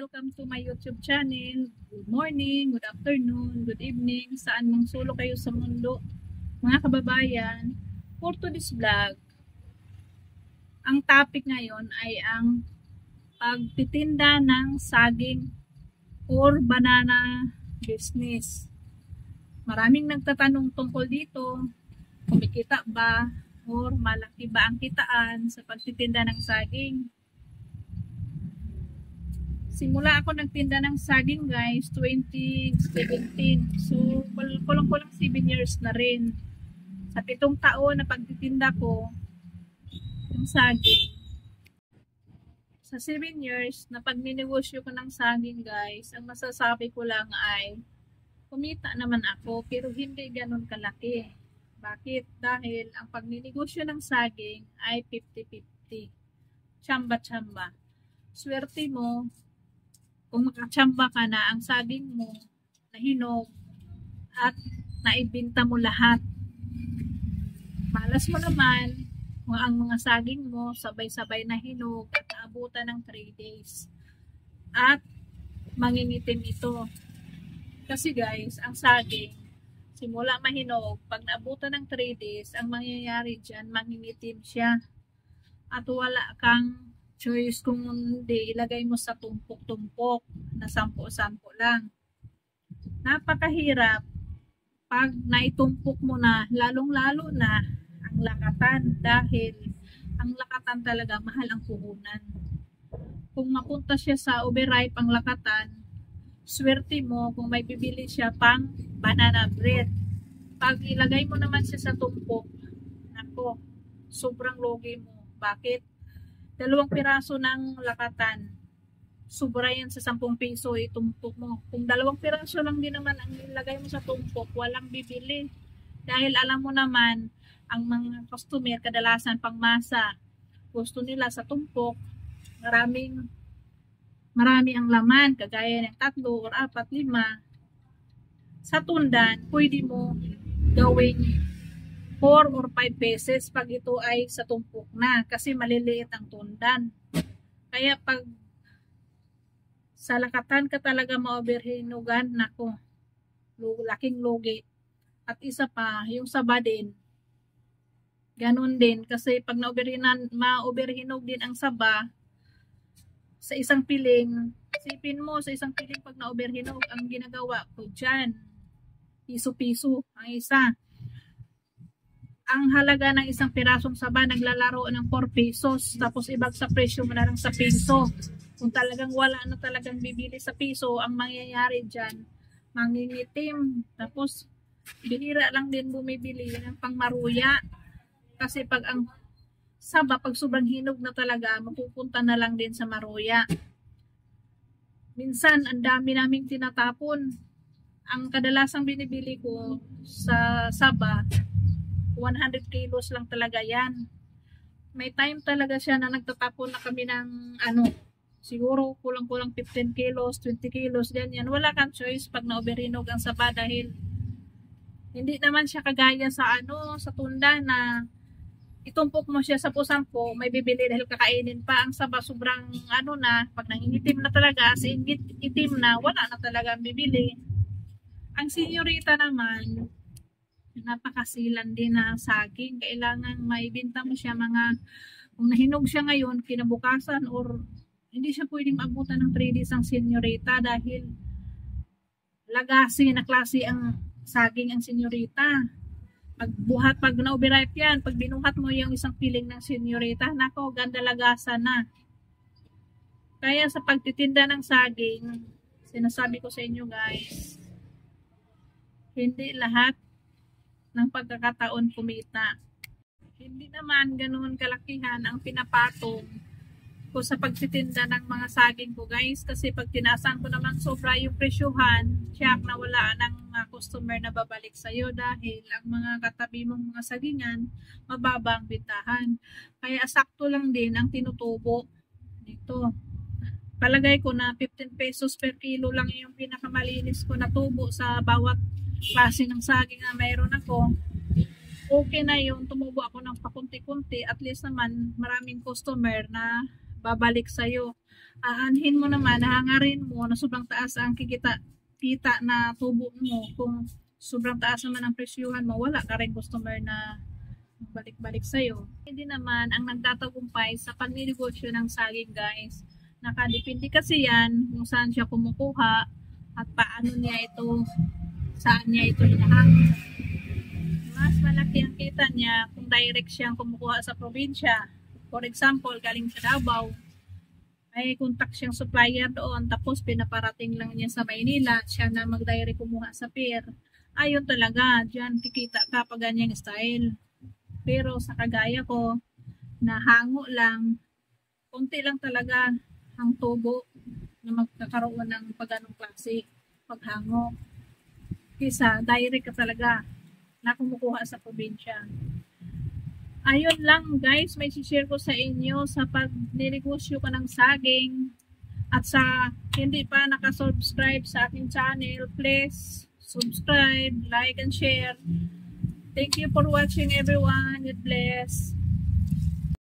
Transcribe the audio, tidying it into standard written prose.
welcome to my YouTube channel. Good morning, good afternoon, good evening, saan mang sulok kayo sa mundo, mga kababayan. For today's vlog, ang topic ngayon ay ang pagtitinda ng saging or banana business. Maraming nagtatanong tungkol dito, kumikita ba or malaki ba ang kitaan sa pagtitinda ng saging. Simula ako nagtinda ng saging guys, 2017. So, kulang-kulang 7 years na rin. Sa 7 taon na pagtitinda ko ng saging. Sa 7 years na pagninegosyo ko ng saging guys, ang masasabi ko lang ay kumita naman ako pero hindi ganun kalaki. Bakit? Dahil ang pagninegosyo ng saging ay 50-50. Tsamba-tsamba. Swerte mo kung makatsamba ka na ang saging mo nahinog at naibenta mo lahat. Malas mo naman kung ang mga saging mo sabay-sabay nahinog at naabutan ng 3 days at mangingitim ito. Kasi guys, ang saging simula mahinog, pag naabutan ng 3 days, ang mangyayari dyan, mangingitim siya at wala kang choice kung hindi ilagay mo sa tumpok-tumpok na 10-10 lang. Napakahirap pag naitumpok mo na, lalong-lalo na ang lakatan dahil ang lakatan talaga mahal ang puhunan. Kung mapunta siya sa overripe ang lakatan, swerte mo kung may bibili siya pang banana bread. Pag ilagay mo naman siya sa tumpok, nako, sobrang lugi mo. Bakit? 2 piraso ng lakatan, sobra yan sa 10 piso itumpok mo. Kung 2 piraso lang din naman ang ilagay mo sa tumpok, walang bibili. Dahil alam mo naman, ang mga customer kadalasan pangmasa, gusto nila sa tumpok, marami ang laman, kagaya ng 3 or 4, 5. Sa tundan, pwede mo gawing 4 or 5 pesos pag ito ay sa tumpok na kasi maliliit ang tundan. Kaya pag sa lakatan ka talaga ma-overhinugan, nako, laking lugi. At isa pa, yung saba din, ganun din kasi pag ma-overhinog din ang saba sa isang piling, sipin mo sa isang piling pag na-overhinog, ang ginagawa ko dyan, piso-piso ang isa. Ang halaga ng isang pirasong saba naglalaro ng 4 pesos tapos ibag sa presyo mo na lang sa piso. Kung talagang wala na talagang bibili sa piso, ang mangyayari dyan, mangingitim. Tapos bihira lang din bumibili ng pangmaruya. Kasi pag ang saba, pag sobrang hinog na talaga, mapupunta na lang din sa maruya. Minsan, ang dami naming tinatapon. Ang kadalasang binibili ko sa saba, 100 kilos lang talaga yan. May time talaga siya na nagtatapon na kami ng siguro kulang-kulang 15 kilos, 20 kilos, ganyan. Wala kang choice pag na-overhinog ang saba dahil hindi naman siya kagaya sa sa tunda na itumpok mo siya sa pusampo, may bibili dahil kakainin pa. Ang saba sobrang na, pag nangingitim na talaga, as in itim na, wala na talaga ang bibili. Ang senyorita naman, napakasilan din na saging. Kailangan maibenta mo siya kung nahinog siya ngayon, kinabukasan or hindi siya pwedeng maabutan ng 3 days ang senyorita dahil lagasi na klase ang saging ang senyorita. Pagbuhat, pag na-overripe yan, pag binuhat mo yung isang piling ng senyorita, nako, ganda lagasa na. Kaya sa pagtitinda ng saging, sinasabi ko sa inyo guys, hindi lahat ng pagkakataon kumita. Hindi naman ganoon kalakihan ang pinapatong ko sa pagtitinda ng mga saging ko guys, kasi pag tinasan ko naman sobra yung presyuhan, tiyak na wala ng customer na babalik sa'yo dahil ang mga katabi mong mga sagingan mababa ang bintahan. Kaya sakto lang din ang tinutubo dito. Palagay ko na 15 pesos per kilo lang yung pinakamalinis ko na tubo sa bawat klase ng saging na mayroon ako. Okay na yung tumubo ako ng pakunti-kunti, at least naman maraming customer na babalik sa'yo. Aanhin mo naman, hangarin mo na sobrang taas ang kita na tubo mo. Kung sobrang taas naman ang presyuhan mo, wala ka rin customer na balik-balik sa'yo. Hindi naman ang nagtatagumpay sa pagnegosyo ng saging, guys. Nakadepende kasi yan kung saan siya kumukuha at paano niya ito, saan niya ito hinahangin. Mas malaki ang kita niya kung direct siyang kumukuha sa probinsya. For example, galing sa Davao, may contact siyang supplier doon, tapos pinaparating lang niya sa Maynila, siya na mag-direct kumuha sa pier. Ayun talaga, dyan kikita ka pag ganyang style. Pero sa kagaya ko, na hango lang, konti lang talaga ang tubo na magkakaroon ng pag-anong klase, paghango. Kisa, direct ka talaga na kumukuha sa probinsya. Ayun lang guys, may share ko sa inyo sa pag-negosyo ka ng saging. At sa hindi pa nakasubscribe sa aking channel, please subscribe, like, and share. Thank you for watching everyone. God bless.